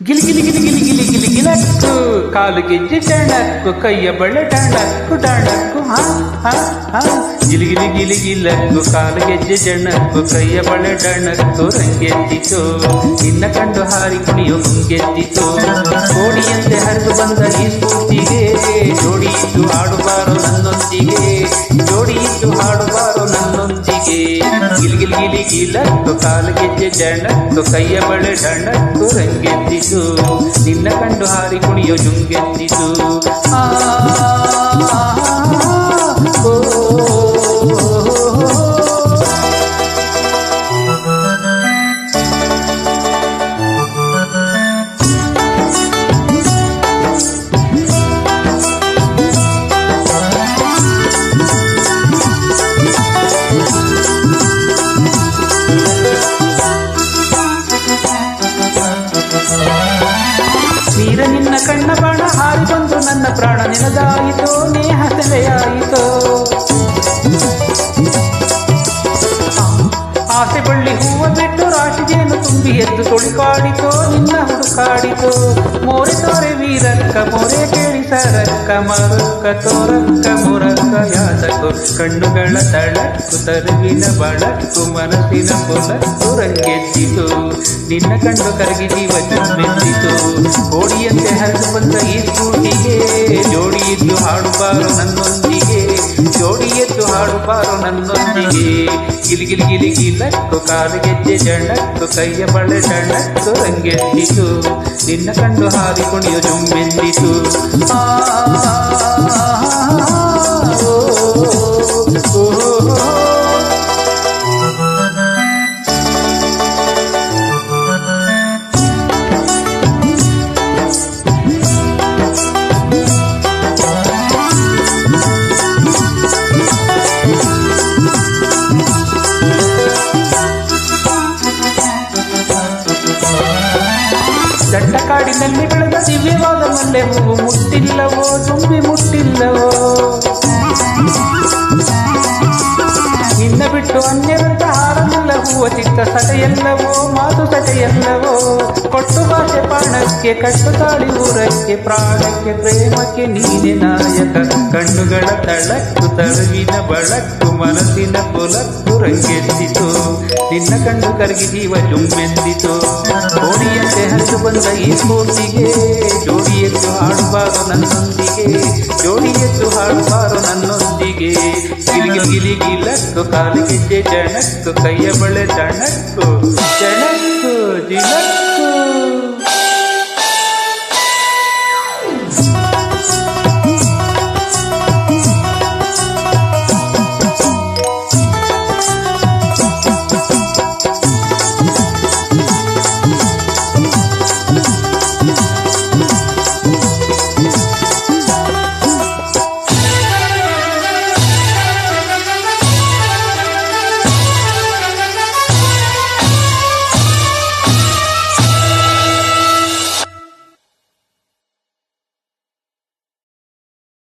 ಗಿಲಿ ಗಿಲಿ ಗಿಲಿ ಗಿಲಿ ಗಿಲಿ ಗಿಲಿ ಗಿಲಕ್ಕು ಕಾಲು ಗೆಜ್ಜೆ ಚಣಕ್ಕು ಕೈಯ ಬಳೆ ಡಣಕ್ಕು ಡಣಕ್ಕು ಹಾ ಹಾ ಹಾ ಗಿಲಿ ಗಿಲಿ ಗಿಲಿ ಗಿಲಕ್ಕು ಕಾಲು ಗೆಜ್ಜೆ ಜಣಕ್ಕು ಕೈಯ ಬಳೆ ಡಣಕ್ಕು ರಂಗೆದ್ದಿತು ನಿನ್ನ ಕಂಡು ಹಾರಿ ಕುಣಿಯು ಮುಂಗೆದ್ದಿತು ಕೋಡಿಯಂತೆ ಹರಿದು ಬಂದ ಈ ಸ್ಫೂರ್ತಿಗೆ ಜೋಡಿ ಇದ್ದು ಹಾಡುಬಾರೋ ನನ್ನೊಂದಿಗೆ ಜೋಡಿ ಇದ್ದು ಹಾಡುಬಾರೋ ನನ್ನೊಂದಿಗೆ ಗಿಲಿ ಗಿಲಿ ಗಿಲಿ ಗಿಲಕ್ಕು ಕಾಲು ಗೆಜ್ಜೆ ಜಣಕ್ಕು ಕೈಯ ಬಳೆ ಡಣಕ್ಕು ರಂಗೆದ್ದಿತು ನಿನ್ನ ಕಂಡು ಹಾರಿ ಕುಣಿಯೋ ಜುಂಗೆದ್ದಿತು ನೀರ ನಿನ್ನ ಕಣ್ಣ ಬಾಣ ಹಾರಿ ಬಂದು ನನ್ನ ಪ್ರಾಣ ನಿನದಾಯಿತೋ ನೇಹ ಸೆಲೆಯಾಯಿತೋ ಆಸೆ ಬಳ್ಳಿ ಹೂವ ಬಿಟ್ಟು ರಾಶಿಗೇನು ತುಂಬಿ ಎದ್ದು ತೊಳಿಕಾಡಿತೋ ನಿನ್ನ ಹುಡುಕಾಡಿತೋ ಮೋರೆ ತೋರೆ ವೀರಕ್ಕ ಮೋರೆ ಕೇಳಿ ಸರಕ್ಕ ಮರಕ್ಕ ತೋರಕ್ಕ ಮುರಕ್ಕ ಯಾದಕ್ಕೋ ಕಣ್ಣುಗಳ ತಳಕ್ಕು ತರುವಿನ ಬಳಕ್ಕು ಮನಸ್ಸಿನ ಪೊಲಕ್ಕು ರಂಗೆದ್ದಿತು ನಿನ್ನ ಕಂಡು ಕರಗಿ ಜೀವ ಜುಮ್ಮೆದ್ದಿತು ಕೋಡಿಯಂತೆ ಹರಿದು ಬಂದ ಈ ಸ್ಫೂರ್ತಿಗೆ ಜೋಡಿ ಇದ್ದು ಹಾಡುಬಾರೋ ನನ್ನೊಂದಿಗೆ ಜೋಡಿ ಎದ್ದು ಹಾಡುಬಾರೋ ನನ್ನೊಂದಿಗೆ ಗಿಲಿ ಗಿಲಿ ಗಿಲಿ ಗಿಲಕ್ಕು ಕಾಲು ಗೆಜ್ಜೆ ಜಣಕ್ಕು ಕೈಯ ಬಳೆ ಡಣಕ್ಕು ರಂಗೆದ್ದಿತು ನಿನ್ನ ಕಂಡು ಹಾರಿ ಕುಣಿಯು ಜುಮ್ಮೆದ್ದಿತು ದಟ್ಟ ಕಾಡಿನಲ್ಲಿ ಬೆಳೆದ ದಿವ್ಯವಾದ ಮಲ್ಲೆ ಹೂವು ಮುಟ್ಟಿಲ್ಲವೋ ತುಂಬಿ ಮುಟ್ಟಿಲ್ಲವೋ ನಿನ್ನ ಬಿಟ್ಟು ಅನ್ಯರಂತ ಹಾರಲಿಲ್ಲ ಹೂವ ಚಿಕ್ಕ ಸಟೆಯಲ್ಲವೋ ಮಾತು ಸಟೆಯಲ್ಲವೋ ಕೊಟ್ಟು ಭಾಷೆ ಪಾಣಕ್ಕೆ ಕಟ್ಟು ತಾಳಿ ಊರಕ್ಕೆ ಪ್ರಾಣಕ್ಕೆ ಪ್ರೇಮಕ್ಕೆ ನೀನೆ ನಾಯಕ ಕಣ್ಣುಗಳ ತಳಕ್ಕು ತರುವಿನ ಬಳಕ್ಕು ಮನಸ್ಸಿನ ಪೊಲಕ್ಕು ರಂಗೆದ್ದಿತು ನಿನ್ನ ಕಂಡು ಕರಗಿ ಜೀವ ಜುಮ್ಮೆದ್ದಿತು ಕೋಡಿಯಂತೆ ಹರಿದು ಬಂದ ಈ ಸ್ಫೂರ್ತಿಗೆ ಜೋಡಿ ಎದ್ದು ಹಾಡುಬಾರೋ ನನ್ನೊಂದಿಗೆ ಜೋಡಿ ಎದ್ದು ಹಾಡುಬಾರೋ ನನ್ನೊಂದಿಗೆ ಗಿಲಿ ಗಿಲಿ ಗಿಲಕ್ಕು ಕಾಲು ಗೆಜ್ಜೆ ಜಣಕ್ಕು ಕೈಯ ಬಳೆ ಡಣಕ್ಕು ಜಣಕ್ಕು ಜಿಲಕ್ಕು